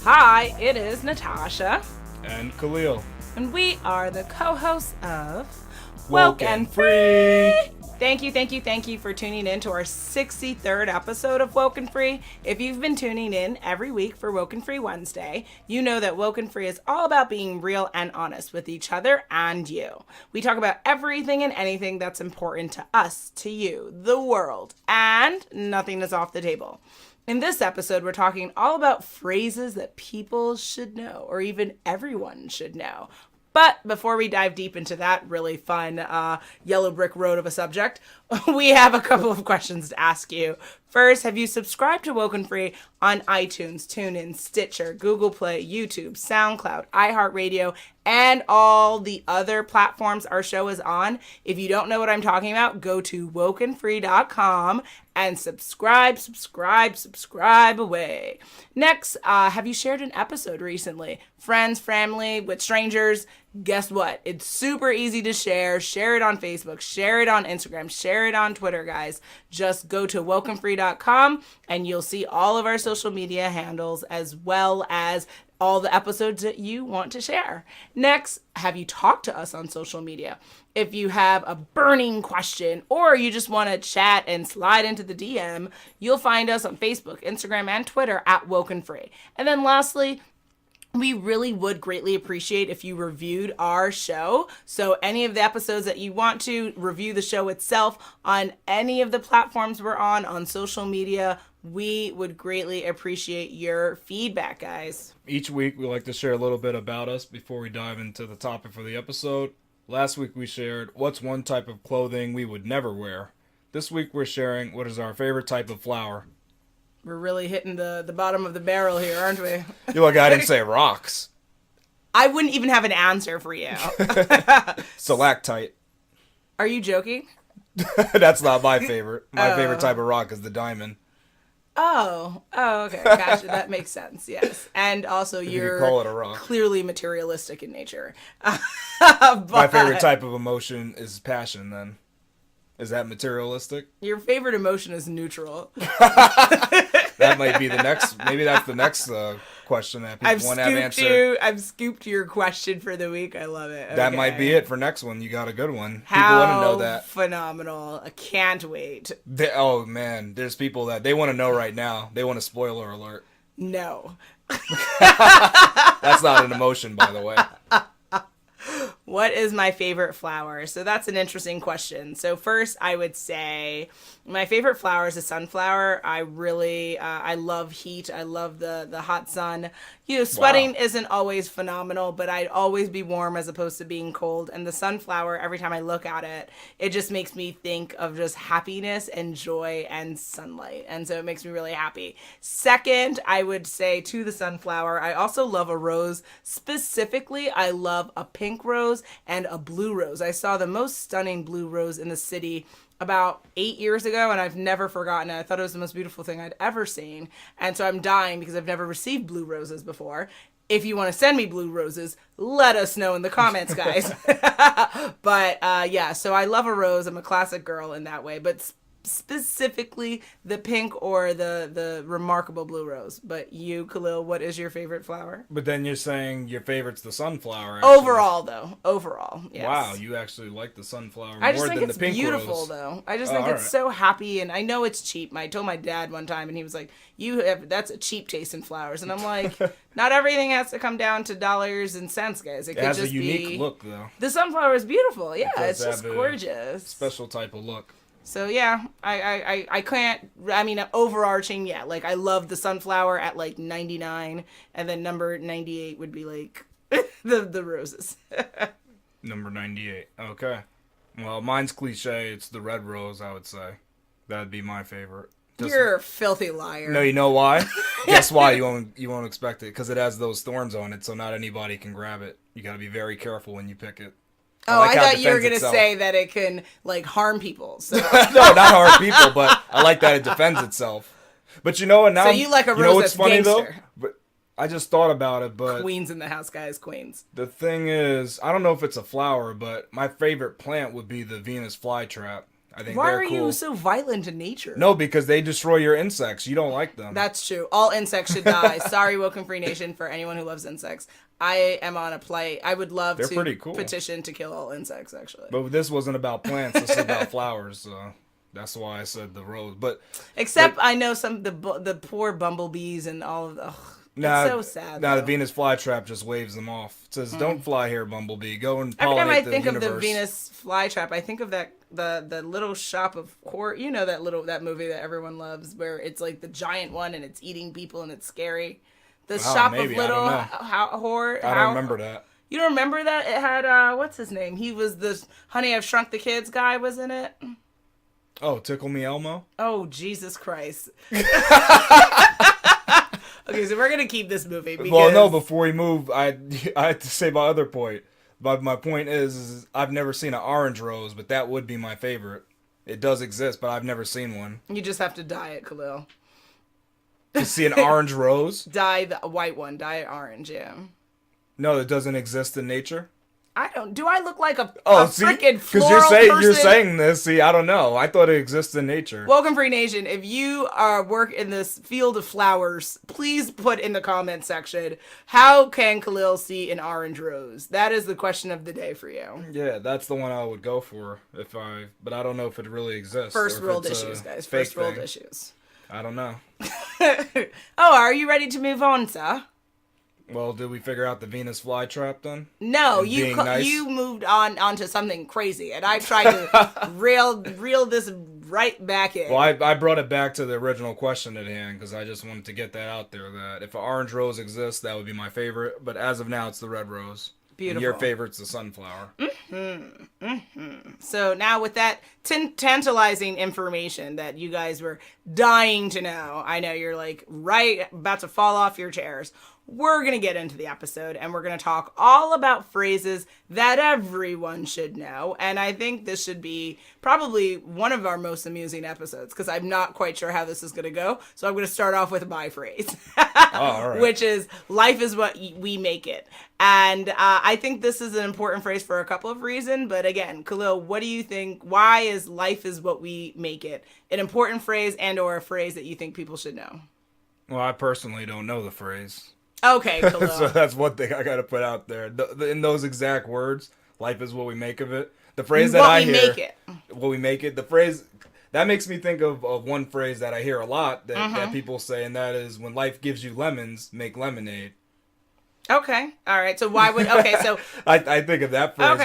Hi, it is Natasha. And Khalil. And we are the co-hosts of Woke and Free. Thank you for tuning in to our 63rd episode of Woke and Free. If you've been tuning in every week for Woke and Free Wednesday, you know that Woke and Free is all about being real and honest with each other and you. We talk about everything and anything that's important to us, to you, the world, and nothing is off the table. In this episode, we're talking all about phrases that people should know, or even everyone should know. But before we dive deep into that really fun yellow brick road of a subject, we have a couple of questions to ask you. First, have you subscribed to Woke and Free on iTunes, TuneIn, Stitcher, Google Play, YouTube, SoundCloud, iHeartRadio, and all the other platforms our show is on? If you don't know what I'm talking about, go to WokeNFree.com and subscribe away. Next, have you shared an episode recently? Friends, family, with strangers? Guess what? It's super easy to share. Share it on Facebook. Share it on Instagram. Share it on Twitter, guys. Just go to WokeNFree.com and you'll see all of our social media handles as well as all the episodes that you want to share. Next, have you talked to us on social media? If you have a burning question or you just want to chat and slide into the DM, you'll find us on Facebook, Instagram, and Twitter at Woke and Free. And then lastly, we really would greatly appreciate if you reviewed our show. So any of the episodes that you want to review the show itself on any of the platforms we're on social media, we would greatly appreciate your feedback, guys. Each week, we like to share a little bit about us before we dive into the topic for the episode. Last week, we shared what's one type of clothing we would never wear. This week, we're sharing what is our favorite type of flower. We're really hitting the bottom of the barrel here, aren't we? You're like, I didn't say rocks. I wouldn't even have an answer for you. Stalactite. Are you joking? That's not my favorite. My favorite type of rock is the diamond. Oh, okay. Gotcha. That makes sense. Yes. And also you're call it a rock. Clearly materialistic in nature. My favorite type of emotion is passion, then. Is that materialistic? Your favorite emotion is neutral. That might be the next. Maybe that's the next question that people want to have answered. I've scooped your question for the week. I love it. That might be it for next one. You got a good one. People want to know that. Phenomenal. I can't wait. Oh, man. There's people that they want to know right now. They want a spoiler alert. No. That's not an emotion, by the way. What is my favorite flower? So that's an interesting question. So first, I would say my favorite flower is a sunflower. I really, I love heat. I love the hot sun. You know, sweating isn't always phenomenal, but I'd always be warm as opposed to being cold. And the sunflower, every time I look at it, it just makes me think of just happiness and joy and sunlight. And so it makes me really happy. Second, I would say to the sunflower, I also love a rose. Specifically, I love a pink rose and a blue rose. I saw the most stunning blue rose in the city about 8 years ago, and I've never forgotten it. I thought it was the most beautiful thing I'd ever seen. And so I'm dying because I've never received blue roses before. If you want to send me blue roses, let us know in the comments, guys. But yeah, so I love a rose. I'm a classic girl in that way. But specifically the pink or the remarkable blue rose. But you, Khalil, what is your favorite flower? But then you're saying your favorite's the sunflower. Actually. Overall, yes. Wow, you actually like the sunflower I just more think than it's the pink beautiful, rose. though. I just think it's so happy, and I know it's cheap. I told my dad one time, and he was like, that's a cheap taste in flowers. And I'm like, not everything has to come down to dollars and cents, guys. It could has just a unique look, though. The sunflower is beautiful. Yeah, it's just gorgeous. Special type of look. So yeah, I can't, I mean, overarching, yeah, like I love the sunflower at like 99, and then number 98 would be like the roses. Number 98. Okay. Well, mine's cliche. It's the red rose, I would say. That'd be my favorite. You're a filthy liar. No, you know why? Guess why you won't expect it? Because it has those thorns on it, so not anybody can grab it. You got to be very careful when you pick it. I thought you were going to say that it can, like, harm people. So. No, not harm people, but I like that it defends itself. But you know what? Now, so you like a rose that's funny, gangster. Though? But I just thought about it, but... Queens in the house, guys, queens. The thing is, I don't know if it's a flower, but my favorite plant would be the Venus flytrap. I think Why they're are cool. you so violent in nature? No, because they destroy your insects. You don't like them. That's true. All insects should die. Sorry, WokeNFree Nation, for anyone who loves insects. I am on a plight. I would love They're to pretty cool. petition to kill all insects, actually. But this wasn't about plants. This is about flowers. So that's why I said the rose. Except I know some the poor bumblebees and all of the. It's so sad. Now the Venus flytrap just waves them off. It says, "Don't fly here, bumblebee. Go and pollinate the universe." Every time I think of the Venus flytrap, I think of the little shop of horror. You know that movie that everyone loves, where it's like the giant one and it's eating people and it's scary. The shop maybe. of little horror. I don't remember that. You don't remember that? It had what's his name? He was the Honey, I've Shrunk the Kids guy, was in it. Oh, Tickle Me Elmo? Oh, Jesus Christ. Okay, so we're going to keep this movie because... Well, no, before we move, I had to say my other point. But my point is I've never seen an orange rose, but that would be my favorite. It does exist, but I've never seen one. You just have to dye it, Khalil. To see an orange rose? Dye the white one. Dye it orange, yeah. No, it doesn't exist in nature? I don't... Do I look like a freaking floral because you're person? saying this. See, I don't know. I thought it exists in nature. WokeNFree Nation, if you work in this field of flowers, please put in the comment section, how can Khalil see an orange rose? That is the question of the day for you. Yeah, that's the one I would go for but I don't know if it really exists. First world issues, guys. First world issues. I don't know. Oh, are you ready to move on, sir? Well, did we figure out the Venus flytrap then? No, And you moved onto something crazy, and I tried to reel this right back in. Well, I brought it back to the original question at hand because I just wanted to get that out there, that if an orange rose exists, that would be my favorite. But as of now, it's the red rose. Beautiful. And your favorite's the sunflower. So now with that tantalizing information that you guys were dying to know, I know you're like right about to fall off your chairs. We're going to get into the episode and we're going to talk all about phrases that everyone should know. And I think this should be probably one of our most amusing episodes because I'm not quite sure how this is going to go. So I'm going to start off with my phrase, all right. Which is life is what we make it. And I think this is an important phrase for a couple of reasons. But again, Khalil, what do you think? Why is life is what we make it an important phrase and or a phrase that you think people should know? Well, I personally don't know the phrase. Okay, Khalil. So that's one thing I got to put out there. In those exact words, life is what we make of it. The phrase that I hear, what we make it. The phrase that makes me think of one phrase that I hear a lot that people say, and that is, when life gives you lemons, make lemonade. Okay. All right. So why would... Okay, so... I think of that phrase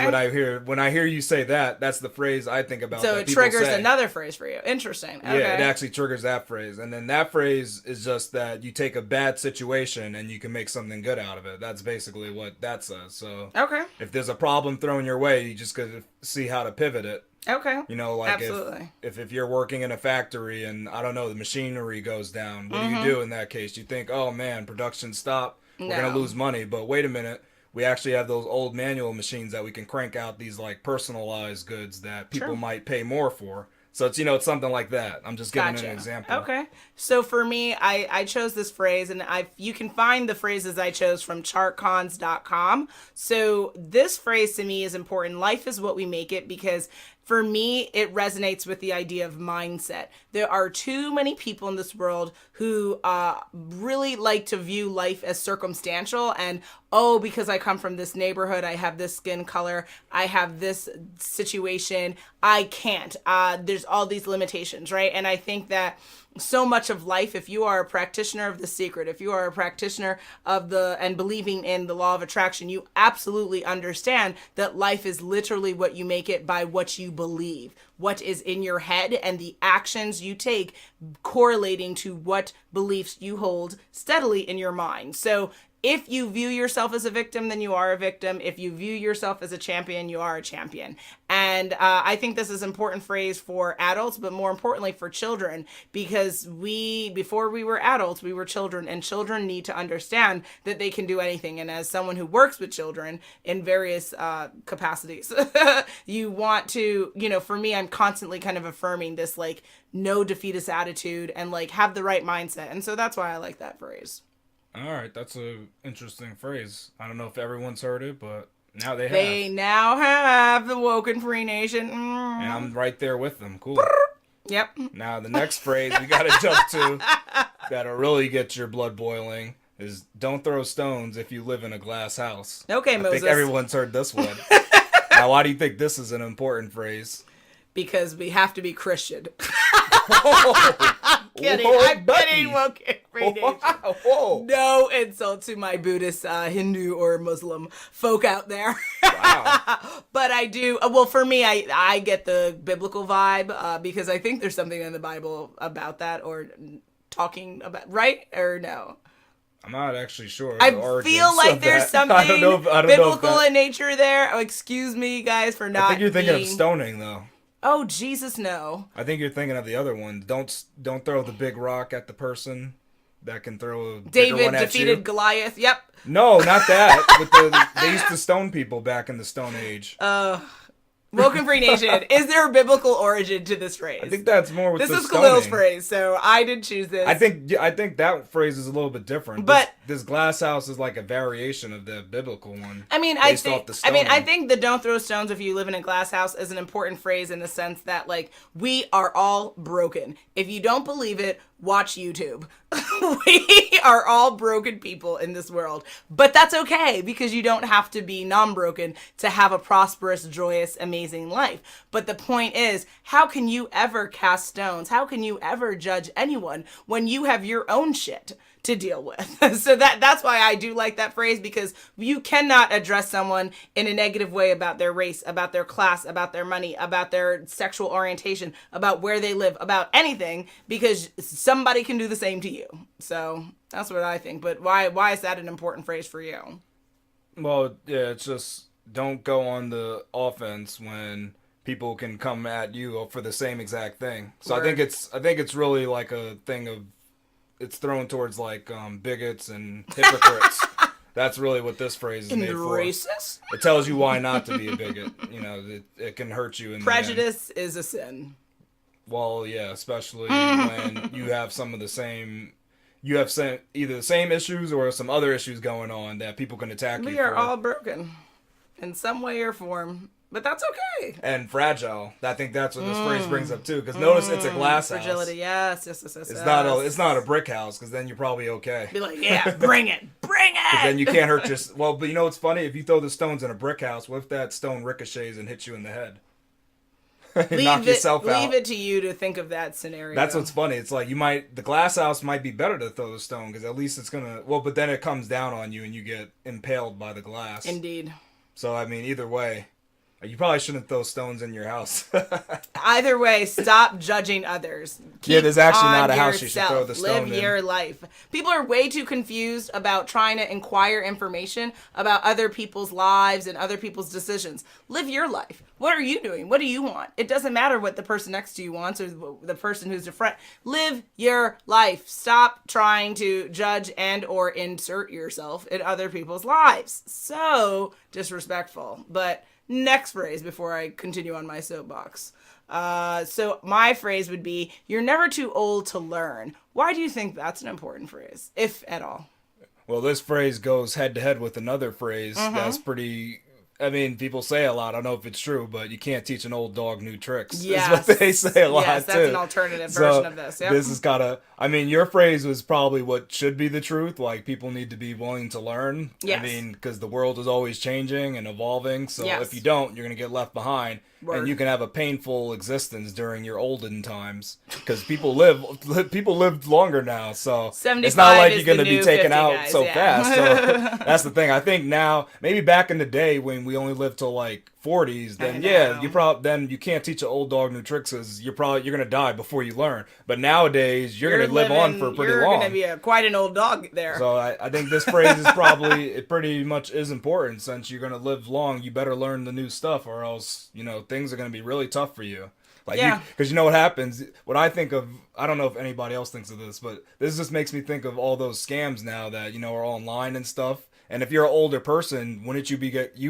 when I hear you say that. That's the phrase I think about. So it triggers another phrase for you. Interesting. Okay. Yeah, it actually triggers that phrase. And then that phrase is just that you take a bad situation and you can make something good out of it. That's basically what that says. So okay. If there's a problem thrown your way, you just gotta see how to pivot it. Okay. You know, like absolutely. If you're working in a factory and, I don't know, the machinery goes down, what do you do in that case? You think, oh man, production stopped. We're going to lose money, but wait a minute. We actually have those old manual machines that we can crank out these like personalized goods that people might pay more for. So it's, it's something like that. I'm just giving an example. Okay. So for me, I chose this phrase, and you can find the phrases I chose from chartcons.com. So this phrase to me is important. Life is what we make it, because for me, it resonates with the idea of mindset. There are too many people in this world who really like to view life as circumstantial and, oh, because I come from this neighborhood, I have this skin color, I have this situation, I can't. There's all these limitations, right? And I think that so much of life, if you are a practitioner of The Secret, if you are a practitioner and believing in the law of attraction, you absolutely understand that life is literally what you make it by what you believe, what is in your head, and the actions you take correlating to what beliefs you hold steadily in your mind. So if you view yourself as a victim, then you are a victim. If you view yourself as a champion, you are a champion. And I think this is an important phrase for adults, but more importantly for children, because before we were adults, we were children, and children need to understand that they can do anything. And as someone who works with children in various capacities, you want to, for me, I'm constantly kind of affirming this like no defeatist attitude and like have the right mindset. And so that's why I like that phrase. All right, that's a interesting phrase. I don't know if everyone's heard it, but Now they They have. now have the WokeNFree Nation. And I'm right there with them. Cool. Yep. Now the next phrase we gotta jump to that'll really get your blood boiling is don't throw stones if you live in a glass house. Okay, I Moses. think everyone's heard this one. Now, why do you think this is an important phrase? Because we have to be Christian. Whoa, Kidding. whoa, I'm kidding, WokeNFree Nation. Whoa. No insult to my Buddhist, Hindu, or Muslim folk out there. Wow. But I do. Well, for me, I get the biblical vibe because I think there's something in the Bible about that, or talking about, right? Or no? I'm not actually sure. I feel like there's something I don't know if biblical that, in nature there. Oh, excuse me, guys, for not. I think you're thinking of being... stoning, though. Oh, Jesus, no. I think you're thinking of the other one. Don't throw the big rock at the person that can throw a bigger David one at defeated you. Goliath. Yep. No, not that. They used to stone people back in the Stone Age. WokeNFree Nation, is there a biblical origin to this phrase? I think that's more with this the is stoning. Khalil's phrase, so I did choose this. I think that phrase is a little bit different. But this glass house is like a variation of the biblical one. I mean, I think the "don't throw stones if you live in a glass house" is an important phrase in the sense that, like, we are all broken. If you don't believe it, watch YouTube. We are all broken people in this world, but that's okay because you don't have to be non-broken to have a prosperous, joyous, amazing life. But the point is, how can you ever cast stones? How can you ever judge anyone when you have your own shit to deal with? So that's why I do like that phrase, because you cannot address someone in a negative way about their race, about their class, about their money, about their sexual orientation, about where they live, about anything, because somebody can do the same to you. So that's what I think. But why is that an important phrase for you? Well, yeah, it's just don't go on the offense when people can come at you for the same exact thing. So Word. I think it's really like a thing of, it's thrown towards like bigots and hypocrites. That's really what this phrase is made for. Racist? It tells you why not to be a bigot. You know, it can hurt you in Prejudice is a sin. Well, yeah, especially when you have some of the same, either the same issues or some other issues going on that people can attack you for. We are all broken in some way or form, but that's okay. And fragile. I think that's what this phrase brings up too. Because notice it's a glass house. Fragility, yes. It's not a brick house, because then you're probably okay. Be like, yeah, bring it. Because then you can't hurt your. Well, but you know what's funny? If you throw the stones in a brick house, what if that stone ricochets and hits you in the head? Knock yourself out. Leave it to you to think of that scenario. That's what's funny. It's like the glass house might be better to throw the stone, because at least it's gonna. Well, but then it comes down on you and you get impaled by the glass. Indeed. So I mean, either way, you probably shouldn't throw stones in your house. Either way, stop judging others. Yeah, there's actually not a house you should throw the stone in. Live your life. People are way too confused about trying to inquire information about other people's lives and other people's decisions. Live your life. What are you doing? What do you want? It doesn't matter what the person next to you wants or the person who's your friend. Live your life. Stop trying to judge and or insert yourself in other people's lives. So disrespectful. But next phrase before I continue on my soapbox. So my phrase would be, you're never too old to learn. Why do you think that's an important phrase, if at all? Well, this phrase goes head to head with another phrase that's pretty. I mean, people say a lot. I don't know if it's true, but you can't teach an old dog new tricks. Yes. Is what they say a lot, yes, that's too. an alternative version of this. Yep. This is I mean, your phrase was probably what should be the truth. Like, people need to be willing to learn. Yes. I mean, because the world is always changing and evolving. So Yes. if you don't, you're going to get left behind. Word. And you can have a painful existence during your olden times. Because people lived longer now. So it's not like you're going to be taken out guys, so yeah. fast. So that's the thing. I think now, maybe back in the day when we only lived till like 40s, then yeah, you can't teach an old dog new tricks, because you're gonna die before you learn. But nowadays you're gonna live on for pretty long. You're gonna be quite an old dog there. So I think this phrase is probably, it pretty much is important. Since you're gonna live long, you better learn the new stuff, or else things are gonna be really tough for you. Because you know what happens. What I think of, I don't know if anybody else thinks of this, but this just makes me think of all those scams now that are online and stuff. And if you're an older person, wouldn't you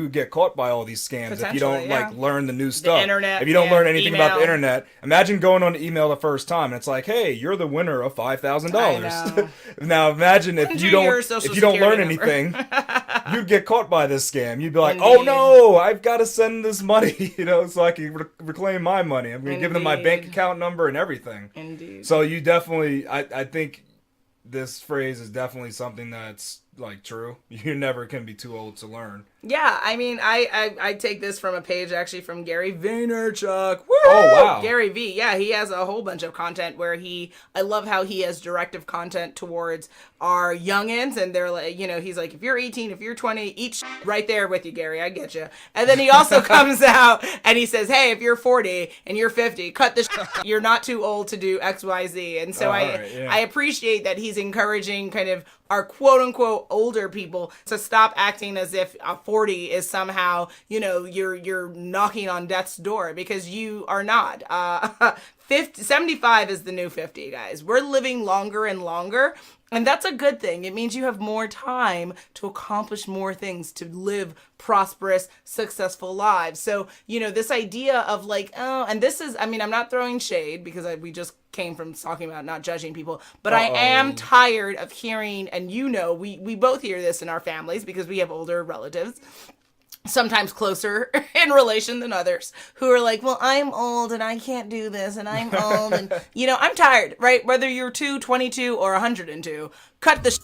get caught by all these scams if you don't like learn the new stuff? Internet, if you don't learn anything email. about the internet, imagine going on the email the first time and it's like, hey, you're the winner of $5,000. Now imagine if you don't learn anything, you'd get caught by this scam. You'd be like, oh no, I've got to send this money, so I can reclaim my money. I'm going to give them my bank account number and everything. Indeed. So you definitely, I think this phrase is definitely something that's like true. You never can be too old to learn. Yeah, I mean, I take this from a page actually from Gary Vaynerchuk. Woo! Oh, wow. Gary V. Yeah, he has a whole bunch of content where I love how he has directive content towards our youngins, and they're like, he's like, if you're 18, if you're 20, each right there with you, Gary, I get you. And then he also comes out and he says, hey, if you're 40 and you're 50, cut this you're not too old to do X, Y, Z. And so I appreciate that he's encouraging kind of our quote unquote older people to stop acting as if a 40 is somehow, you're knocking on death's door, because you are not. 75 is the new 50, guys. We're living longer and longer. And that's a good thing. It means you have more time to accomplish more things, to live prosperous, successful lives. So, this idea of like, oh, and this is, I'm not throwing shade because we just came from talking about not judging people, but I am tired of hearing, and we both hear this in our families because we have older relatives, sometimes closer in relation than others, who are like, well, I'm old and I can't do this, and I'm old and, I'm tired, right? Whether you're 22 or 102, cut the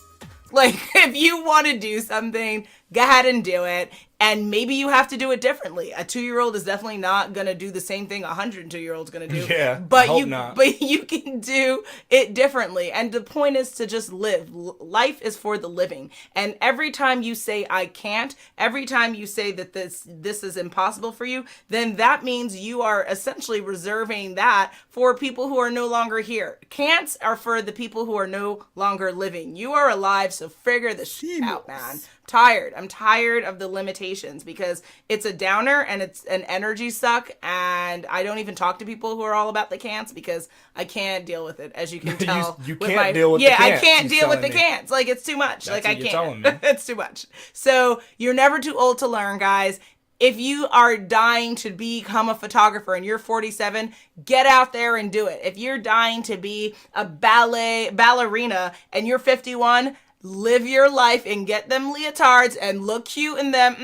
like, if you want to do something, go ahead and do it. And maybe you have to do it differently. A 2-year-old is definitely not going to do the same thing a 102-year-old's going to do. Yeah, but not. But you can do it differently. And the point is to just live. Life is for the living. And every time you say, I can't, every time you say that this is impossible for you, then that means you are essentially reserving that for people who are no longer here. Can'ts are for the people who are no longer living. You are alive, so figure the shit out, man. I'm tired of the limitations, because it's a downer and it's an energy suck, and I don't even talk to people who are all about the can'ts because I can't deal with it, as you can tell. you can't deal with the can'ts. I can't deal with the can'ts. Like, it's too much. That's like, what I you're can't. telling me. It's too much. So you're never too old to learn, guys. If you are dying to become a photographer and you're 47, get out there and do it. If you're dying to be a ballerina and you're 51, live your life and get them leotards and look cute in them.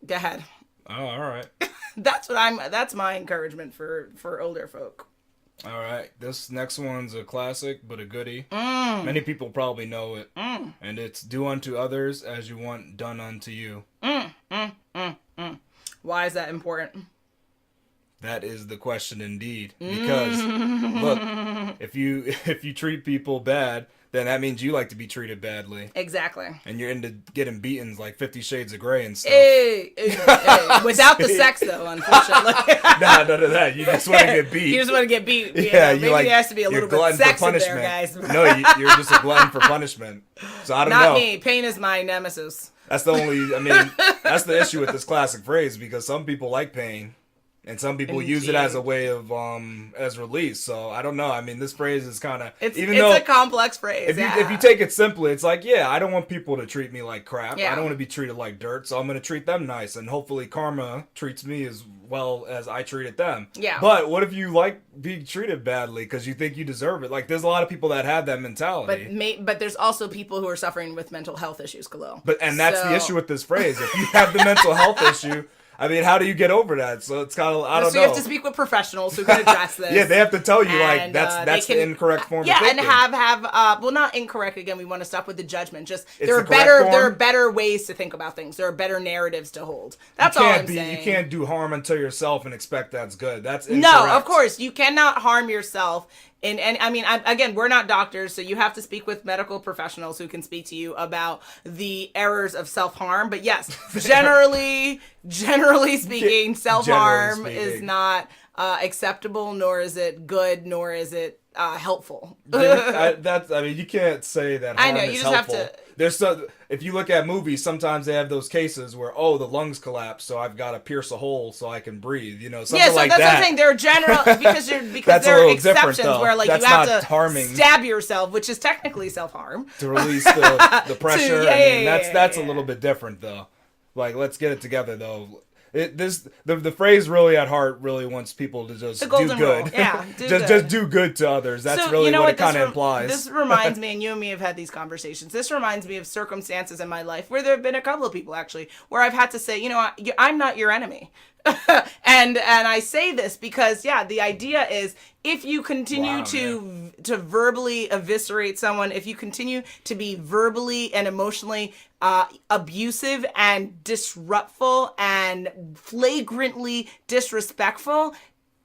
Go ahead. Oh, all right. That's my encouragement for older folk. All right. This next one's a classic, but a goodie. Many people probably know it. And it's do unto others as you want done unto you. Why is that important? That is the question indeed. Because look, if you treat people bad, then that means you like to be treated badly. Exactly. And you're into getting beaten like 50 Shades of Grey and stuff. Hey. Without the sex, though, unfortunately. Nah, none of that. You just want to get beat. You just want to get beat. Yeah, maybe there has to be a little bit of sex in there, guys. No, you're just a glutton for punishment. So I don't know. Not me. Pain is my nemesis. That's the that's the issue with this classic phrase, because some people like pain. And some people use it as a way of as release. So I don't know. This phrase is kind of it's a complex phrase. If you take it simply, it's like, yeah, I don't want people to treat me like crap. Yeah. I don't want to be treated like dirt. So I'm going to treat them nice, and hopefully karma treats me as well as I treated them. Yeah. But what if you like being treated badly because you think you deserve it? Like, there's a lot of people that have that mentality. But there's also people who are suffering with mental health issues, Khalil. And that's the issue with this phrase. If you have the mental health issue, how do you get over that? So it's kind of, I don't know. So you have to speak with professionals who can address this. Yeah, they have to tell you, like, that's the incorrect form of thinking. Yeah, and have not incorrect. Again, we want to stop with the judgment. Just, there are better ways to think about things. There are better narratives to hold. That's all I'm saying. You can't do harm unto yourself and expect that's good. That's incorrect. No, of course. You cannot harm yourself. And again, we're not doctors, so you have to speak with medical professionals who can speak to you about the errors of self-harm. But yes, generally speaking, self-harm is not acceptable, nor is it good, nor is it helpful. I mean, you can't say that harm I know, you is just helpful. have to... There's if you look at movies, sometimes they have those cases where, the lungs collapse, so I've got to pierce a hole so I can breathe, something yeah, so like that's that. what I'm saying. There are general, because That's there a are little different, exceptions though. where, like, That's you have not to harming. stab yourself, which is technically self-harm. To release the pressure. That's a yeah. little bit different, though. Like, let's get it together, though. The phrase really at heart really wants people to just do good. Rule. Yeah, just do good to others. That's so, really what it kind of implies. This reminds me, and you and me have had these conversations. This reminds me of circumstances in my life where there have been a couple of people actually where I've had to say, I'm not your enemy. and I say this because the idea is if you continue to verbally eviscerate someone, if you continue to be verbally and emotionally abusive and disruptful and flagrantly disrespectful,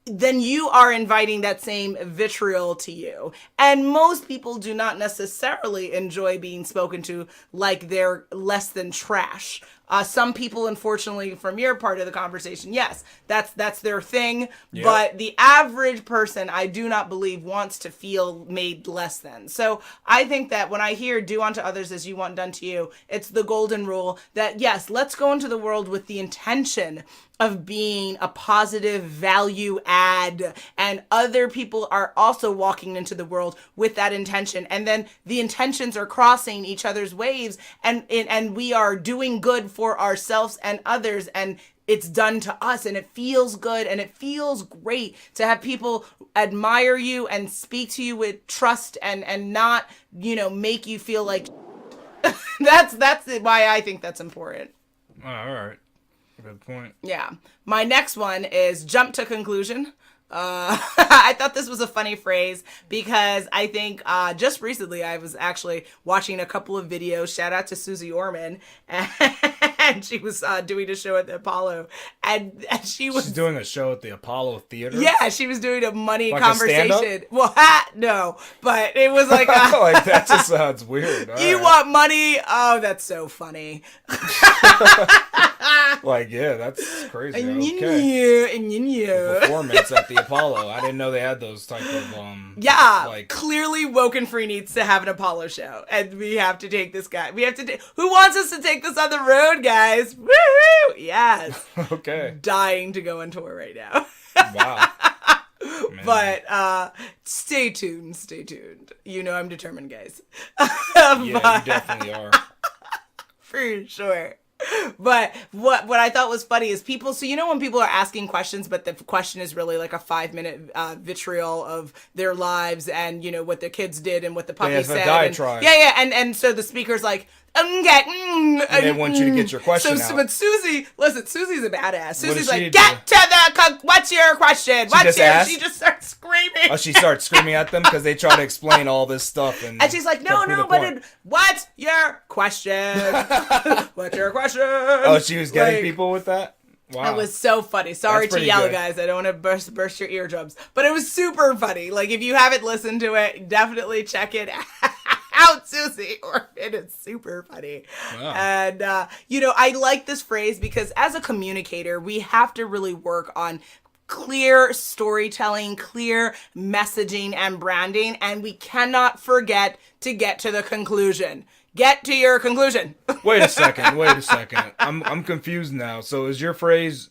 then you are inviting that same vitriol to you. And most people do not necessarily enjoy being spoken to like they're less than trash. Some people, unfortunately, from your part of the conversation, yes, that's their thing. Yep. But the average person, I do not believe, wants to feel made less than. So I think that when I hear do unto others as you want done to you, it's the golden rule that, yes, let's go into the world with the intention of being a positive value add, and other people are also walking into the world with that intention, and then the intentions are crossing each other's waves, and we are doing good for ourselves and others, and it's done to us, and it feels good, and it feels great to have people admire you and speak to you with trust and not make you feel like that's why I think that's important. All right. Good point. Yeah. My next one is jump to conclusion. I thought this was a funny phrase because I think just recently I was actually watching a couple of videos. Shout out to Susie Orman. And she was doing a show at the Apollo. And she's doing a show at the Apollo Theater? Yeah, she was doing a money like conversation. Well, no. But it was like... like, that just sounds weird. You want money? Oh, that's so funny. Like, yeah, that's crazy. And okay. The performance at the Apollo. I didn't know they had those type of clearly WokeNFree needs to have an Apollo show, and we have to take this guy. We have to who wants us to take this on the road, guys? Woo! Yes. Okay. Dying to go on tour right now. Wow. Man. But stay tuned. I'm determined, guys. Yeah, you definitely are. For sure. But what I thought was funny is people, so when people are asking questions, but the question is really like a 5-minute vitriol of their lives and, what their kids did and what the puppy said. And so the speaker's like, and they want you to get your question out. But Susie's a badass. Susie's like, get to what's your question? She just starts screaming. Oh, she starts screaming at them because they try to explain all this stuff. And she's like, what's your question? What's your question? Oh, she was getting people with that? Wow. It was so funny. Sorry to yell, guys. I don't want to burst your eardrums. But it was super funny. Like, if you haven't listened to it, definitely check it out, Susie. Or it is super funny. Wow. And, I like this phrase because as a communicator, we have to really work on clear storytelling, clear messaging and branding. And we cannot forget to get to the conclusion. Get to your conclusion. Wait a second. I'm confused now. So is your phrase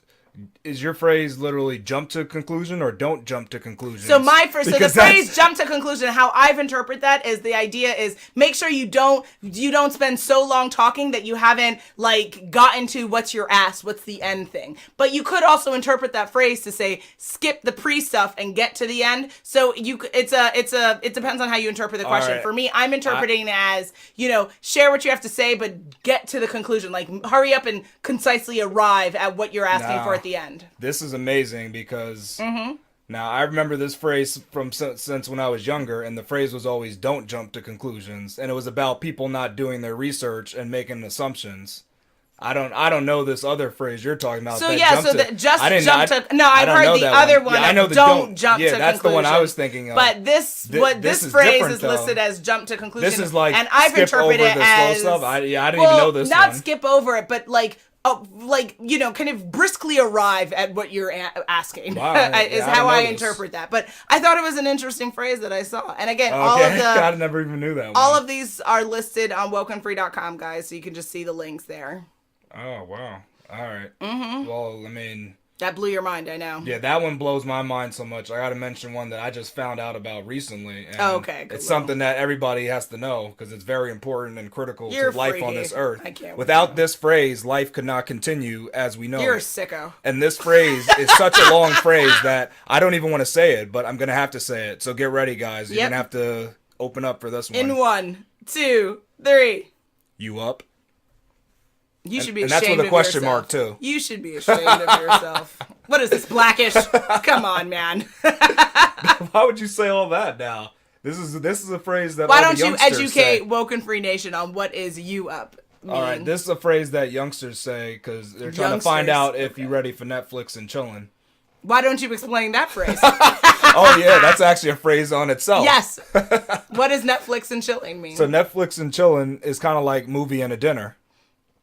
literally jump to conclusion or don't jump to conclusion? So the phrase jump to conclusion, how I've interpreted that is the idea is make sure you don't spend so long talking that you haven't gotten to what's the end thing. But you could also interpret that phrase to say skip the pre stuff and get to the end. So it depends on how you interpret the question. Right. For me, I'm interpreting it as, share what you have to say, but get to the conclusion. Like hurry up and concisely arrive at what you're asking for at the end. This is amazing because now I remember this phrase from since when I was younger, and the phrase was always don't jump to conclusions, and it was about people not doing their research and making assumptions. I don't know this other phrase you're talking about. So I've heard the other one. Yeah, I know don't jump to conclusion. That's the one I was thinking of. But this phrase is listed as jump to conclusion. This is like and I've interpreted it as I didn't even know this. Not one. Skip over it, but like, kind of briskly arrive at what you're asking. Wow, is yeah, how I noticed. interpret that. But I thought it was an interesting phrase that I saw. And again, I never even knew that one. all of these are listed on WokeNFree.com, guys, so you can just see the links there. Oh, wow. All right. Mm-hmm. Well, I mean... That blew your mind, I know. Yeah, that one blows my mind so much. I got to mention one that I just found out about recently. And okay. It's something that everybody has to know because it's very important and critical You're to life freaky. on this earth. I can't. Without this phrase, life could not continue as we know You're a it. sicko. And this phrase is such a long phrase that I don't even want to say it, but I'm going to have to say it. So get ready, guys. You're going to have to open up for this one. In 1, 2, 3. You up? You should be and ashamed that's with a of question yourself. mark, too. You should be ashamed of yourself. What is this, Blackish? Come on, man. Why would you say all that now? This is a phrase that Why all don't the you youngsters educate say. Woke and Free Nation on what is you up mean? All right, this is a phrase that youngsters say because they're trying to find out if you're ready for Netflix and chilling. Why don't you explain that phrase? Oh, yeah, that's actually a phrase on itself. Yes. What does Netflix and chilling mean? So Netflix and chilling is kind of like movie and a dinner.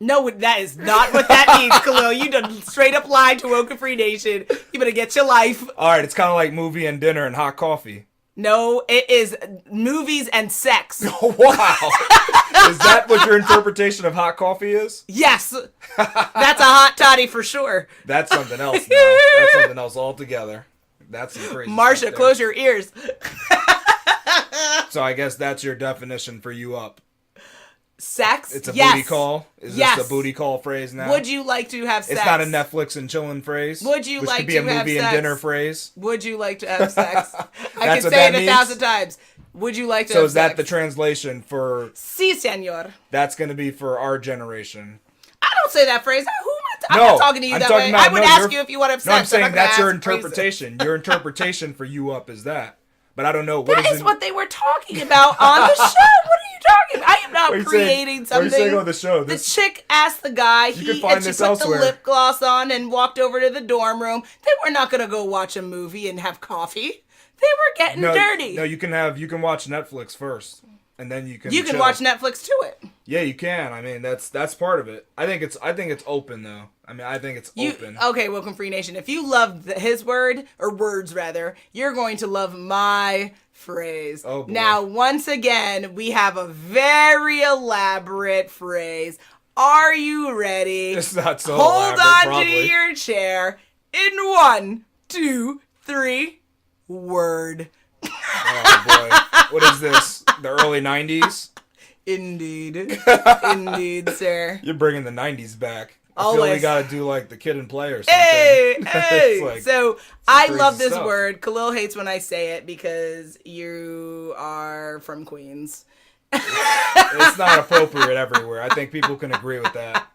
No, that is not what that means, Khalil. You done straight up lied to Woke and Free Nation. You better get your life. All right, it's kind of like movie and dinner and hot coffee. No, it is movies and sex. Oh, wow. Is that what your interpretation of hot coffee is? Yes. That's a hot toddy for sure. That's something else now. That's something else altogether. That's some crazy Marsha, stuff there. close your ears. So I guess that's your definition for you up. Sex? It's a yes. booty call? Is Yes. this a booty call phrase now? Would you like to have sex? It's not a Netflix and chilling phrase. Would you which like could be to a movie have and sex? dinner phrase. Would you like to have sex? I can That's what say it that 1,000 times. Would you like to So have is that sex? the translation for... Si, senor. That's going to be for our generation. I don't say that phrase. Who am I? I'm No, not talking to you I'm that talking way. about- I would no, ask you're- you if you want to have No, I'm sex. I'm saying not gonna that's your ask phrases. interpretation. Your interpretation for you up is that. But I don't know. What That is it- what they were talking about on the show. What are you talking about? I am not What are you creating saying- something. What are you saying on the show? The chick asked the guy, can he find and she this put elsewhere. the lip gloss on and walked over to the dorm room. They were not going to go watch a movie and have coffee. They were getting dirty. No, you can watch Netflix first. And then you can You can chill. watch Netflix to it. Yeah, you can. I mean, that's part of it. I think it's open though. I mean, I think it's open. Okay, Welcome Free Nation. If you love his word, or words rather, you're going to love my phrase. Oh, boy. Now, once again, we have a very elaborate phrase. Are you ready? It's not so Hold elaborate, on probably. to your chair. In 1, 2, 3, word. Oh boy, what is this? The early '90s? Indeed. Indeed, sir. You're bringing the '90s back. I feel Always. we gotta do like the Kid and Play or something. Hey, It's hey. like So I crazy love this stuff. word. Khalil hates when I say it because you are from Queens. It's not appropriate everywhere. I think people can agree with that.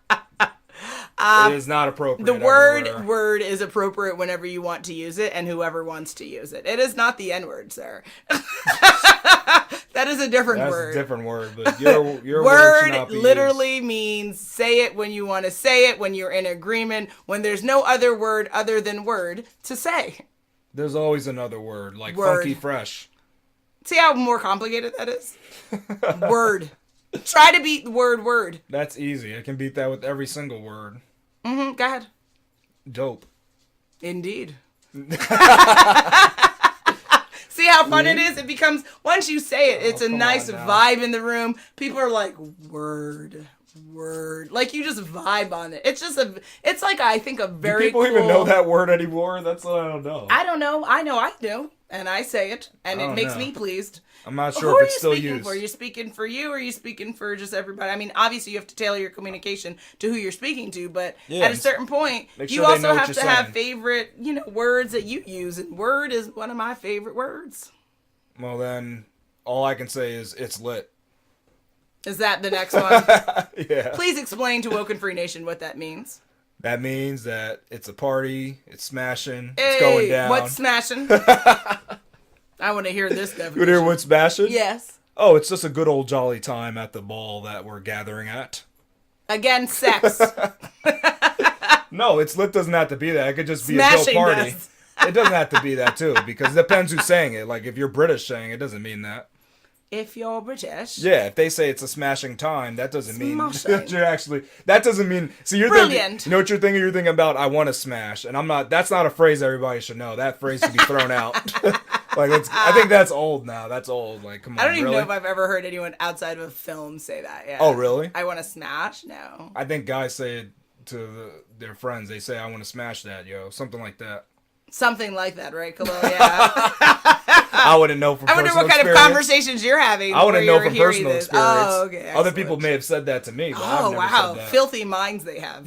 It is not appropriate. The word everywhere. word is appropriate whenever you want to use it and whoever wants to use it. It is not the N-word, sir. That is a different That's word. a different word, but your word should Word not be literally means say it when you want to say it, when you're in agreement, when there's no other word other than word to say. used. There's always another word, like Word. funky fresh. See how more complicated that is? Word. Try to beat the word. That's easy. I can beat that with every single word. Go ahead. Dope. Indeed. See how fun it is? It becomes, once you say it, it's a come nice on now. vibe in the room. People are like, word. Like you just vibe on it. It's just it's like, I think a Do very people cool. even know that word anymore? That's what I don't know. I don't know. I know I do. And I say it. And it Oh, makes no. me pleased. I'm not Who sure are if it's you still speaking used. for? Are you speaking for you or are you speaking for just everybody? I mean, obviously you have to tailor your communication to who you're speaking to, but Yeah, at a certain point, make you sure they also know what have you're to have saying. favorite, words that you use. And word is one of my favorite words. Well, then, all I can say is it's lit. Is that the next one? Yeah. Please explain to Woke and Free Nation what that means. That means that it's a party, it's smashing, Hey, it's going down. what's smashing? I want to hear this You definition. hear what's smashing? Yes. Oh, it's just a good old jolly time at the ball that we're gathering at. Again, sex. No, it's lit doesn't have to be that. It could just be a Smashing dope party. does. It doesn't have to be that too, because it depends who's saying it. Like if you're British saying it, doesn't mean that. if you're British. Yeah, if they say it's a smashing time, that doesn't mean Smashing. that you're actually. That doesn't mean. So you're Brilliant. thinking. You know what you're thinking? You're thinking about I want to smash, and I'm not. That's not a phrase everybody should know. That phrase should be thrown out. I think that's old now. That's old. Like, come on. I don't even really? know if I've ever heard anyone outside of a film say that. Yeah. Oh, really? I want to smash? No. I think guys say it to their friends. They say, "I want to smash that, yo," something like that. Something like that, right, Khalil? Yeah. I wouldn't know from. I wonder what kind of conversations you're having. I wouldn't know from personal this. experience. Oh, okay. Excellent. Other people may have said that to me, but I've never wow. said that. Filthy minds they have.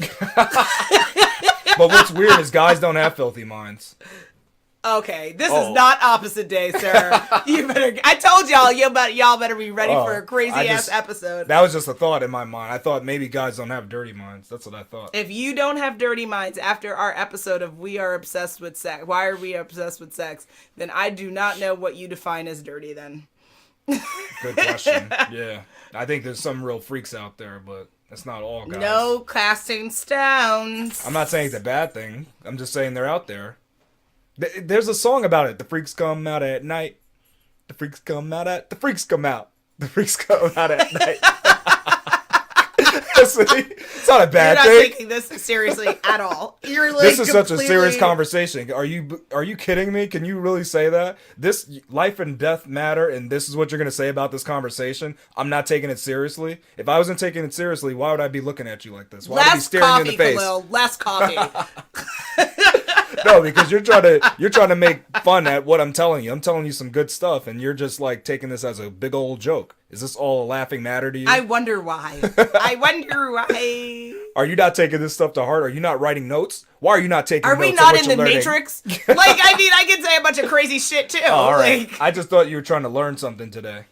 But what's weird is guys don't have filthy minds. Okay, this is not opposite day, sir. You better. I told y'all, y'all better be ready for a crazy ass episode. That was just a thought in my mind. I thought maybe guys don't have dirty minds. That's what I thought. If you don't have dirty minds after our episode of "We Are Obsessed with Sex," why are we obsessed with sex? Then I do not know what you define as dirty. Then. Good question. Yeah, I think there's some real freaks out there, but that's not all guys. No casting stones. I'm not saying it's a bad thing. I'm just saying they're out there. There's a song about it. The freaks come out at night. The freaks come out. The freaks come out at night. See? It's not a bad thing. You're not taking this seriously at all. You're like this is such a serious conversation. Are you kidding me? Can you really say that? This life and death matter, and this is what you're going to say about this conversation? I'm not taking it seriously. If I wasn't taking it seriously, why would I be looking at you like this? Why would I be staring you in the face? Khalil. Less coffee. No, because you're trying to make fun at what I'm telling you. I'm telling you some good stuff, and you're just like taking this as a big old joke. Is this all a laughing matter to you? I wonder why. Are you not taking this stuff to heart? Are you not writing notes? Why are you not taking notes? Are we not in the Matrix? I could say a bunch of crazy shit too. All right. I just thought you were trying to learn something today.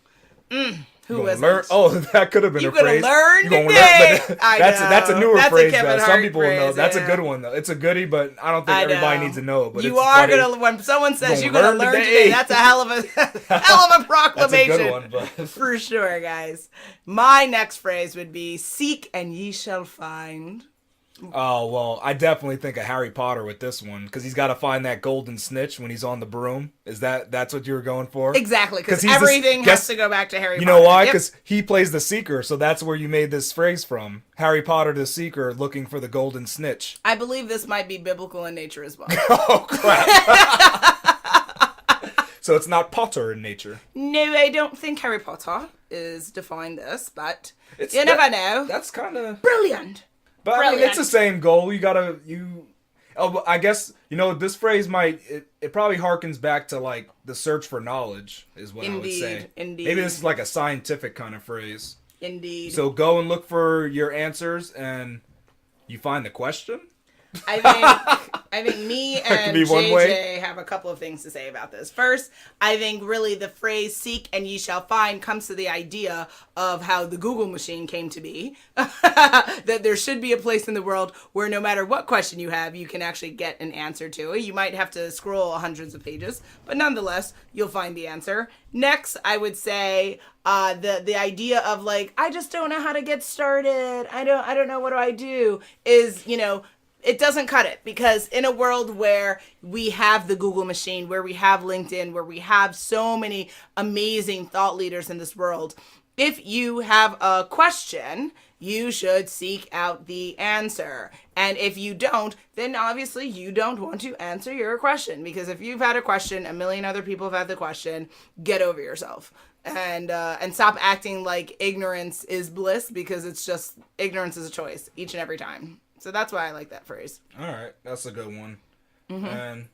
Who was learn? Oh, that could have been a phrase. Learn today. That's a newer phrase. Some people will know. That's a good one though. It's a goodie, but I don't think everybody needs to know it. But you are gonna when someone says you're gonna learn today. That's a hell of a proclamation. That's a good one, but for sure, guys. My next phrase would be "Seek and ye shall find." Oh, well, I definitely think of Harry Potter with this one, because he's got to find that golden snitch when he's on the broom. That's what you were going for? Exactly, because everything has to go back to Harry Potter. You know why? Because he plays the Seeker, so that's where you made this phrase from. Harry Potter the Seeker looking for the golden snitch. I believe this might be biblical in nature as well. Oh, crap. So it's not Potter in nature. No, I don't think Harry Potter is defined this, but you never know. That's kind of... Brilliant. But I mean, it's the same goal. I guess, this phrase it probably harkens back to like the search for knowledge is what I would say. Indeed. Maybe this is like a scientific kind of phrase. Indeed. So go and look for your answers and you find the question? I think me and JJ have a couple of things to say about this. First, I think really the phrase "seek and ye shall find" comes to the idea of how the Google machine came to be. That there should be a place in the world where no matter what question you have, you can actually get an answer to it. You might have to scroll hundreds of pages, but nonetheless, you'll find the answer. Next, I would say the idea of like, I just don't know how to get started. I don't know what do I do is, it doesn't cut it, because in a world where we have the Google machine, where we have LinkedIn, where we have so many amazing thought leaders in this world, if you have a question, you should seek out the answer. And if you don't, then obviously you don't want to answer your question, because if you've had a question, a million other people have had the question, get over yourself. And stop acting like ignorance is bliss, because it's just ignorance is a choice each and every time. So that's why I like that phrase. All right, that's a good one. Mm-hmm. And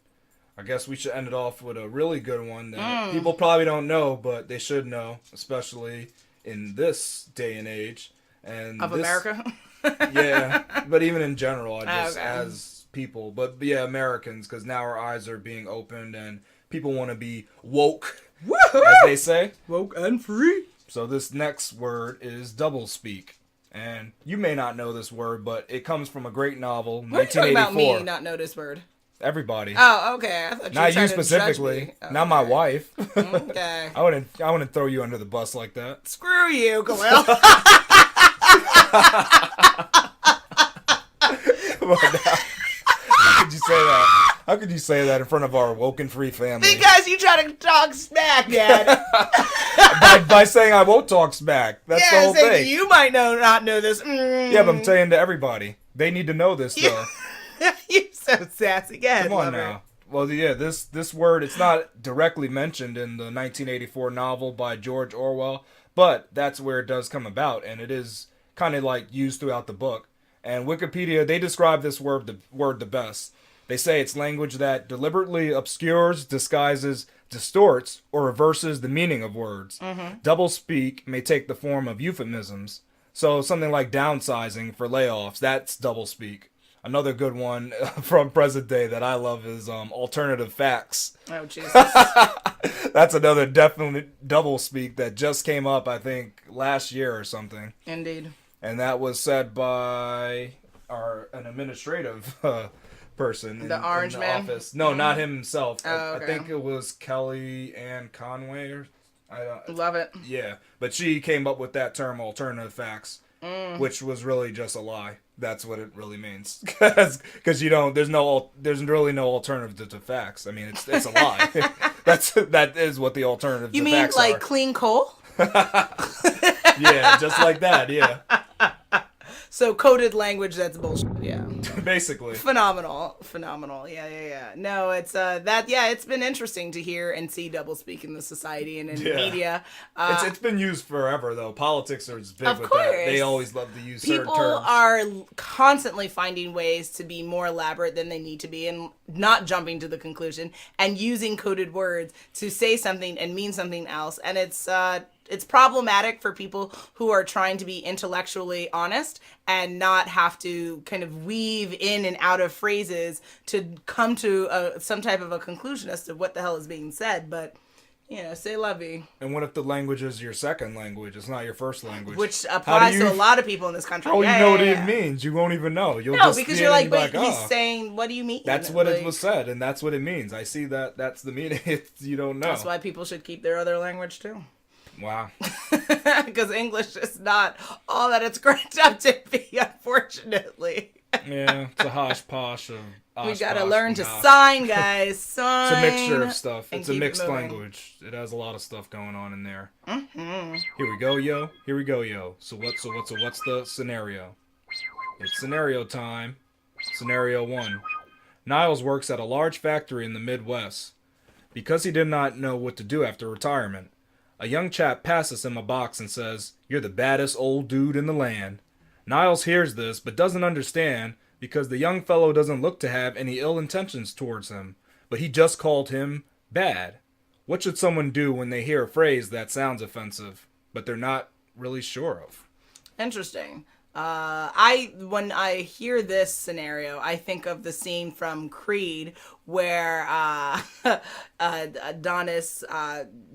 I guess we should end it off with a really good one that people probably don't know, but they should know, especially in this day and age. Of America? Yeah, but even in general, as people. But yeah, Americans, because now our eyes are being opened and people want to be woke, as they say. Woke and free. So this next word is doublespeak. And you may not know this word, but it comes from a great novel, 1984. What are you talking about me not know this word? Everybody. Oh, okay. I thought not you specifically. Okay. Not my wife. Okay. I wouldn't throw you under the bus like that. Screw you, Khalil. How could you say that? How could you say that in front of our WokeNFree family? Because you try to talk smack, Dad. by saying I won't talk smack. That's the whole thing. You might not know this. Yeah, but I'm saying to everybody. They need to know this, though. You're so sassy. Go ahead, Come on now. Well, yeah, this word, it's not directly mentioned in the 1984 novel by George Orwell, but that's where it does come about, and it is kind of like used throughout the book. And Wikipedia, they describe this word the best. They say it's language that deliberately obscures, disguises, distorts, or reverses the meaning of words. Mm-hmm. Doublespeak may take the form of euphemisms. So something like downsizing for layoffs, that's doublespeak. Another good one from present day that I love is alternative facts. Oh, Jesus. That's another definite doublespeak that just came up, I think, last year or something. Indeed. And that was said by an administrative person in the Orange man? office. No, not him himself. Oh, okay. I think it was Kelly Ann Conway. Love it. Yeah, but she came up with that term, alternative facts, which was really just a lie. That's what it really means, because there's really no alternative to facts. I mean, it's a lie. that is what the alternative to facts are. You mean like clean coal? Yeah, just like that. Yeah. So coded language, that's bullshit. Yeah. Basically. Phenomenal. Yeah. No, it's it's been interesting to hear and see doublespeak in the society and in media. It's been used forever though. Politics are big of with course. that. They always love to use certain terms. People are constantly finding ways to be more elaborate than they need to be and not jumping to the conclusion and using coded words to say something and mean something else. And it's problematic for people who are trying to be intellectually honest and not have to kind of weave in and out of phrases to come to some type of a conclusion as to what the hell is being said. But, say la vie. And what if the language is your second language? It's not your first language. Which applies to a lot of people in this country. How you know what it means? You won't even know. Because you're like, but he's saying, what do you mean? That's what it was said, and that's what it means. I see that. That's the meaning. You don't know. That's why people should keep their other language, too. Wow. Because English is not all that it's cracked up to be, unfortunately. Yeah, it's a hodgepodge of we gotta learn to sign, guys. Sign. It's a mixture of stuff. It's a mixed moving. Language. It has a lot of stuff going on in there. Mm-hmm. Here we go, yo. So what's the scenario? It's scenario time. Scenario 1. Niles works at a large factory in the Midwest. Because he did not know what to do after retirement, a young chap passes him a box and says, "You're the baddest old dude in the land." Niles hears this, but doesn't understand because the young fellow doesn't look to have any ill intentions towards him, but he just called him bad. What should someone do when they hear a phrase that sounds offensive, but they're not really sure of? Interesting. When I hear this scenario, I think of the scene from Creed where Adonis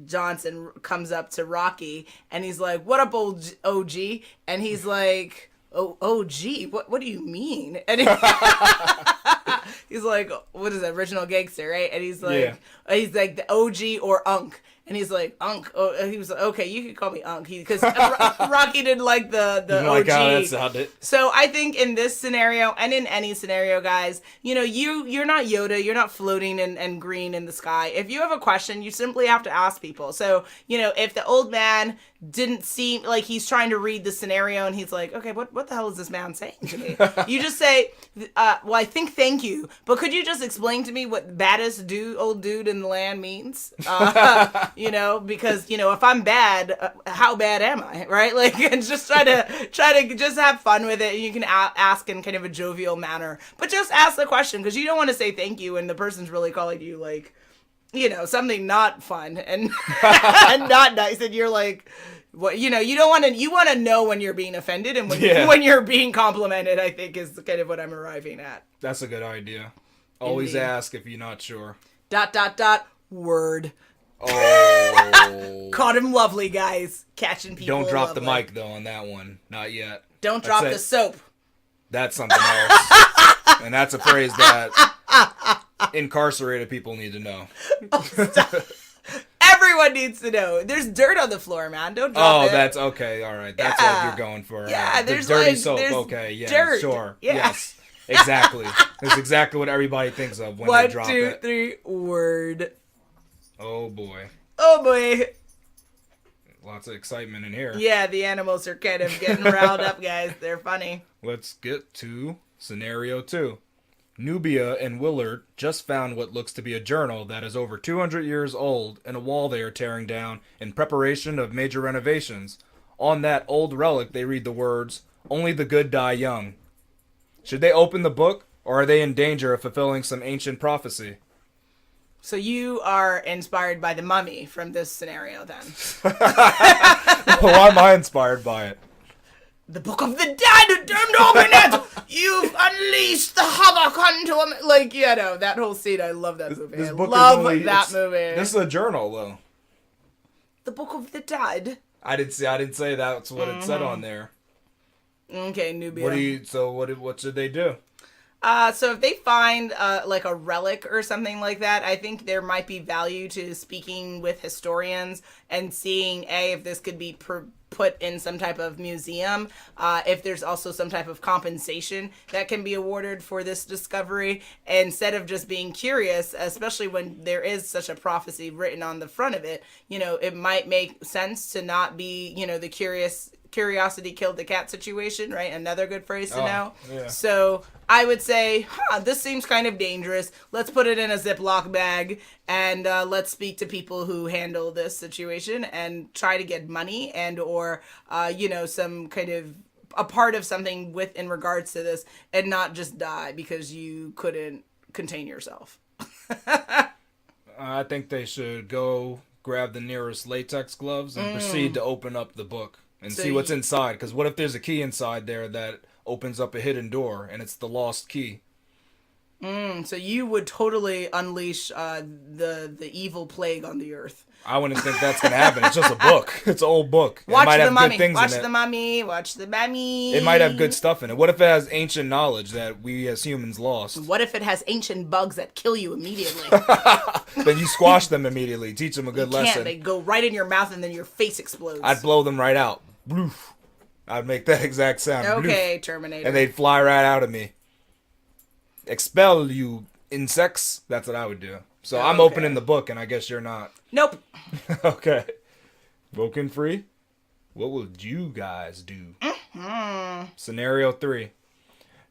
Johnson comes up to Rocky and he's like, "What up, old OG?" And he's like, "Oh, OG? What do you mean?" And he's like, "What is it, original gangster, right?" And he's like, he's like the OG or Unk. And he's like, Unk. Oh, he was like, okay, you can call me Unk. Because Rocky didn't like the OG. Like how that sounded. So I think in this scenario, and in any scenario, guys, you're not Yoda. You're not floating and green in the sky. If you have a question, you simply have to ask people. So, if the old man didn't seem like he's trying to read the scenario and he's like, okay, what the hell is this man saying to me? You just say, well, I think thank you. But could you just explain to me what baddest old dude in the land means? Because, if I'm bad, how bad am I? Right? Like, and just try to just have fun with it. And you can ask in kind of a jovial manner, but just ask the question because you don't want to say thank you and the person's really calling you like, something not fun and, and not nice. And you're like, what, you don't want to, you want to know when you're being offended and when you're being complimented, I think is kind of what I'm arriving at. That's a good idea. Always ask if you're not sure. ... Word. Oh. Caught him lovely, guys. Catching people. Don't drop lovely. The mic, though, on that one. Not yet. Don't drop the soap. That's something else. And that's a phrase that incarcerated people need to know. Oh, stop. Everyone needs to know. There's dirt on the floor, man. Don't drop it. Oh, that's okay. All right. That's what you're going for. Yeah, there's dirty soap. Okay, yeah, dirt. sure. Yeah. Yes. Exactly. That's exactly what everybody thinks of when they drop 1, 2, it. 3, word. Oh boy. Oh boy. Lots of excitement in here. Yeah, the animals are kind of getting riled up, guys. They're funny. Let's get to scenario 2. Nubia and Willard just found what looks to be a journal that is over 200 years old in a wall they are tearing down in preparation of major renovations. On that old relic, they read the words, "Only the good die young." Should they open the book, or are they in danger of fulfilling some ancient prophecy? So you are inspired by the mummy from this scenario, then? Why am I inspired by it? The Book of the Dead! Don't open it! You've unleashed the havoc unto him! Like, you know, that whole scene, I love that movie. This I book love is only, that movie. This is a journal, though. The Book of the Dead? I didn't say that's what it said on there. Okay, Nubia. What should they do? So if they find like a relic or something like that, I think there might be value to speaking with historians and seeing if this could be put in some type of museum, if there's also some type of compensation that can be awarded for this discovery, instead of just being curious, especially when there is such a prophecy written on the front of it. You know, it might make sense to not be, you know, the curiosity killed the cat situation, right? Another good phrase to know. Yeah. So I would say, this seems kind of dangerous. Let's put it in a Ziploc bag and let's speak to people who handle this situation and try to get money and or, you know, some kind of a part of something in regards to this, and not just die because you couldn't contain yourself. I think they should go grab the nearest latex gloves and proceed to open up the book and see what's inside. Because what if there's a key inside there that opens up a hidden door and it's the lost key? So you would totally unleash the evil plague on the earth. I wouldn't think that's going to happen. It's just a book. It's an old book. Watch it might the have mummy. good things Watch in it. the mummy. Watch the mummy. It might have good stuff in it. What if it has ancient knowledge that we as humans lost? What if it has ancient bugs that kill you immediately? Then you squash them immediately. Teach them a good lesson. They go right in your mouth and then your face explodes. I'd blow them right out. Bloof. I'd make that exact sound. Okay, Bloof. Terminator. And they'd fly right out of me. Expel, you insects. That's what I would do. So I'm opening the book, and I guess you're not. Nope. Okay. WokeNFree, what would you guys do? Scenario 3.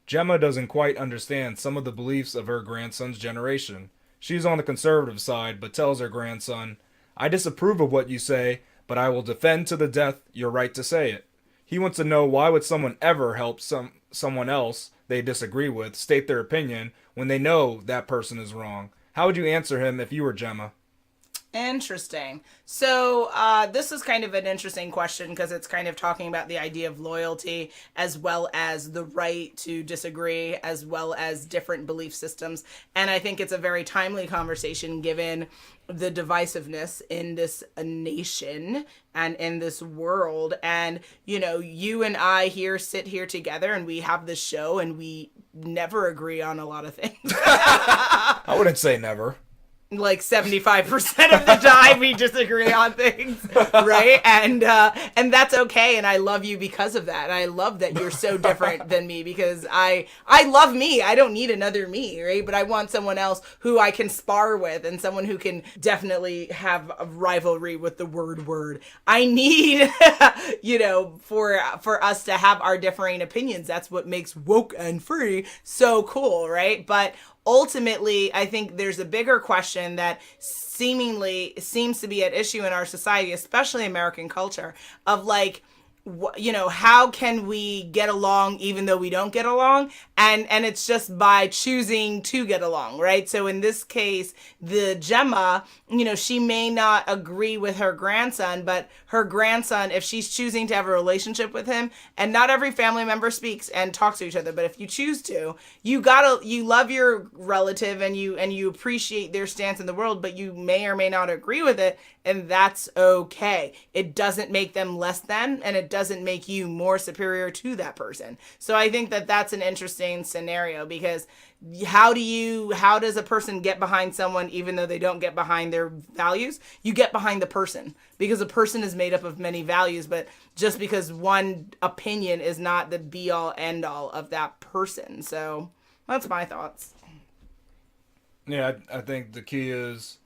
Gemma doesn't quite understand some of the beliefs of her grandson's generation. She's on the conservative side, but tells her grandson, "I disapprove of what you say, but I will defend to the death your right to say it." He wants to know, why would someone ever help someone else they disagree with state their opinion when they know that person is wrong? How would you answer him if you were Gemma? Interesting. So this is kind of an interesting question because it's kind of talking about the idea of loyalty as well as the right to disagree as well as different belief systems. And I think it's a very timely conversation given the divisiveness in this nation and in this world. And, you know, you and I sit here together and we have this show and we never agree on a lot of things. I wouldn't say never. Like 75% of the time we disagree on things, right? And that's okay, and I love you because of that. And I love that you're so different than me because I love me. I don't need another me, right? But I want someone else who I can spar with and someone who can definitely have a rivalry with the word. I need, you know, for us to have our differing opinions. That's what makes WokeNFree so cool, right? But ultimately, I think there's a bigger question that seemingly seems to be at issue in our society, especially American culture, of like, you know, how can we get along even though we don't get along? And it's just by choosing to get along, right? So in this case, the Gemma, you know, she may not agree with her grandson, but her grandson, if she's choosing to have a relationship with him, and not every family member speaks and talks to each other, but if you choose to, you love your relative and you appreciate their stance in the world, but you may or may not agree with it, and that's okay. It doesn't make them less than, and it doesn't make you more superior to that person. So I think that that's an interesting scenario, because how does a person get behind someone even though they don't get behind their values? You get behind the person, because a person is made up of many values, but just because one opinion is not the be all end all of that person. So That's my thoughts. Yeah, I think the key is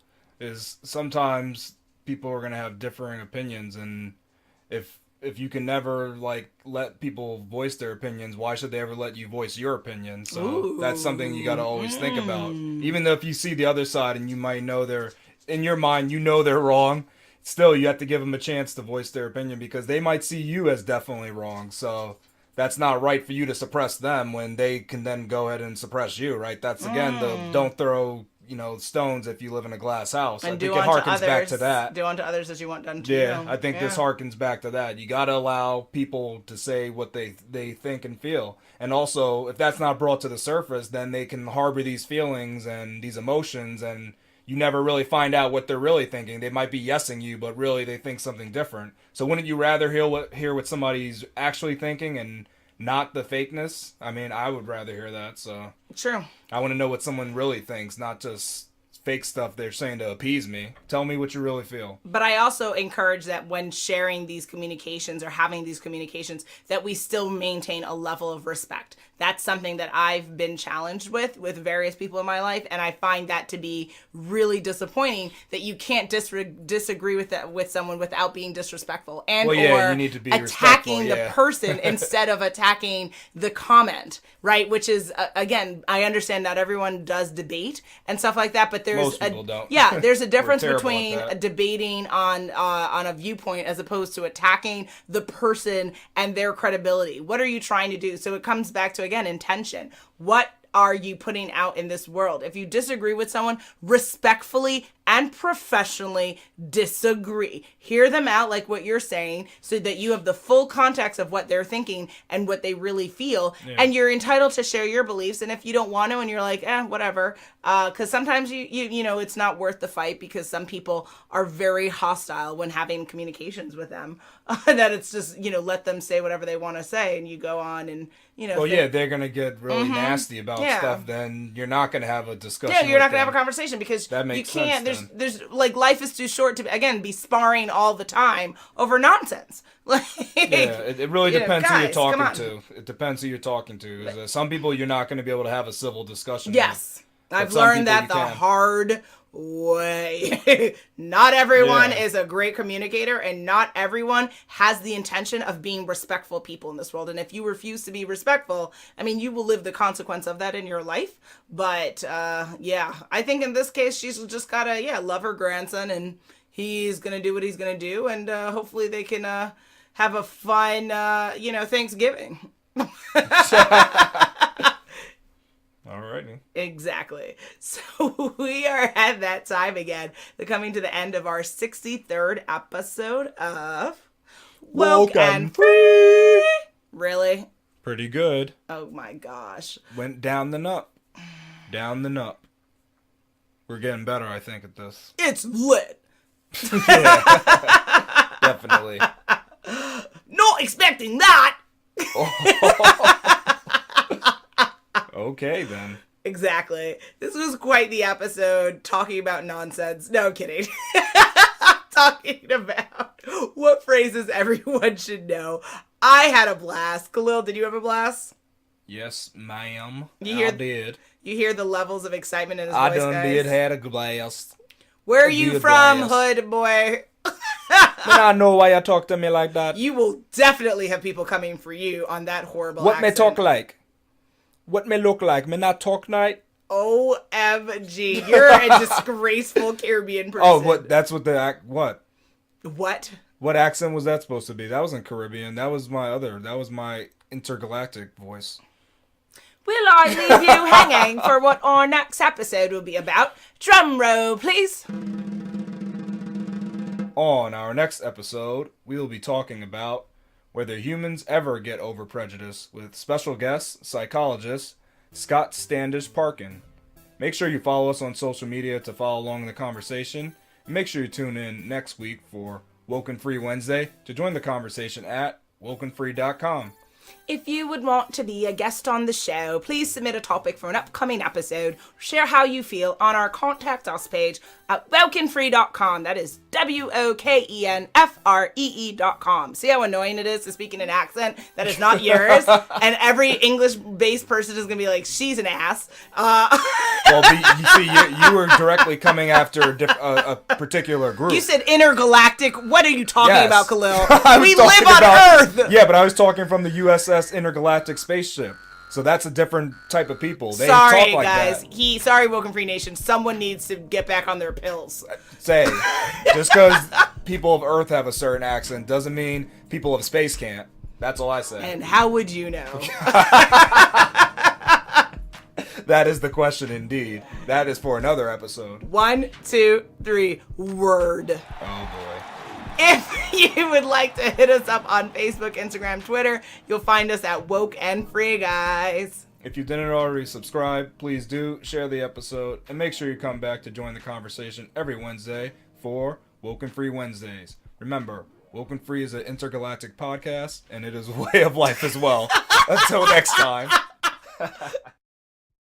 sometimes people are gonna have differing opinions, and if you can never like let people voice their opinions, why should they ever let you voice your opinion? So that's something you got to always think about. Even though if you see the other side and you might know they're in your mind, you know they're wrong, still you have to give them a chance to voice their opinion because they might see you as definitely wrong. So that's not right for you to suppress them when they can then go ahead and suppress you, right? That's again the don't throw stones if you live in a glass house. And I think it harkens back to that. Do unto others as you want done to you. Yeah, I think this harkens back to that. You got to allow people to say what they think and feel. And also, if that's not brought to the surface, then they can harbor these feelings and these emotions, and you never really find out what they're really thinking. They might be yesing you, but really they think something different. So wouldn't you rather hear what somebody's actually thinking and not the fakeness? I mean, I would rather hear that. So True. I want to know what someone really thinks, not just fake stuff they're saying to appease me. Tell me what you really feel. But I also encourage that when sharing these communications or having these communications, that we still maintain a level of respect. That's something that I've been challenged with various people in my life, and I find that to be really disappointing that you can't disagree with someone without being disrespectful and you need to be attacking the person instead of attacking the comment, right? Which is again, I understand not everyone does debate and stuff like that, but most people don't. Yeah, there's a difference between debating on a viewpoint as opposed to attacking the person and their credibility. What are you trying to do? So it comes back to, again, intention. What are you putting out in this world? If you disagree with someone, respectfully and professionally disagree. Hear them out like what you're saying so that you have the full context of what they're thinking and what they really feel. Yeah. And you're entitled to share your beliefs. And if you don't want to and you're like, whatever, because sometimes you know it's not worth the fight because some people are very hostile when having communications with them. That it's just, let them say whatever they want to say and you go on and, Well, they're going to get really nasty about stuff. Then you're not going to have a discussion. Yeah, you're not going to have a conversation because that makes you can't. Sense, there's like life is too short to again be sparring all the time over nonsense. It really depends who you're talking to. It depends who you're talking to. Some people you're not going to be able to have a civil discussion. Yes, with. I've learned that the hard way. Not everyone is a great communicator, and not everyone has the intention of being respectful people in this world. And if you refuse to be respectful, I mean, you will live the consequence of that in your life. But I think in this case, she's just gotta love her grandson, and he's gonna do what he's gonna do, and hopefully they can have a fun Thanksgiving. Alrighty. Exactly. So we are at that time again. We're coming to the end of our 63rd episode of Woke and Free. Really? Pretty good. Oh my gosh. Went down the nut. Down the nut. We're getting better, I think, at this. It's lit. Yeah. Definitely. Not expecting that. Okay, then. Exactly. This was quite the episode talking about nonsense. No, kidding. Talking about what phrases everyone should know. I had a blast. Khalil, did you have a blast? Yes, ma'am. I did. You hear the levels of excitement in his voice, I done guys? did had a blast. Where are you from, hood boy? I know why you talk to me like that. You will definitely have people coming for you on that horrible What accent. me talk like? What me look like? Me not talk night? OMG. You're a disgraceful Caribbean person. Oh, what? That's what what? What? What accent was that supposed to be? That wasn't Caribbean. That was my intergalactic voice. Will I leave you hanging for what our next episode will be about? Drum roll, please. On our next episode, we will be talking about whether humans ever get over prejudice with special guest, psychologist, Scott Standish Parkin. Make sure you follow us on social media to follow along the conversation, and make sure you tune in next week for WokeNFree Wednesday to join the conversation at WokeNFree.com. If you would want to be a guest on the show, please submit a topic for an upcoming episode. Share how you feel on our Contact Us page at WokeNFree.com. That is WokenFree.com. See how annoying it is to speak in an accent that is not yours? And every English-based person is going to be like, she's an ass. Well, you see, you were directly coming after a particular group. You said intergalactic. What are you talking about, Khalil? We live on Earth. Yeah, but I was talking from the USS Intergalactic Spaceship. So that's a different type of people. They sorry, talk like guys. that. Sorry, Woken Free Nation. Someone needs to get back on their pills. Say, just because people of Earth have a certain accent doesn't mean people of space can't. That's all I say. And how would you know? That is the question indeed. That is for another episode. 1, 2, 3, word. Oh boy. If you would like to hit us up on Facebook, Instagram, Twitter, you'll find us at WokeNFree, guys. If you didn't already subscribe, please do share the episode and make sure you come back to join the conversation every Wednesday for Woken Free Wednesdays. Remember, Woken Free is an intergalactic podcast and it is a way of life as well. Until next time.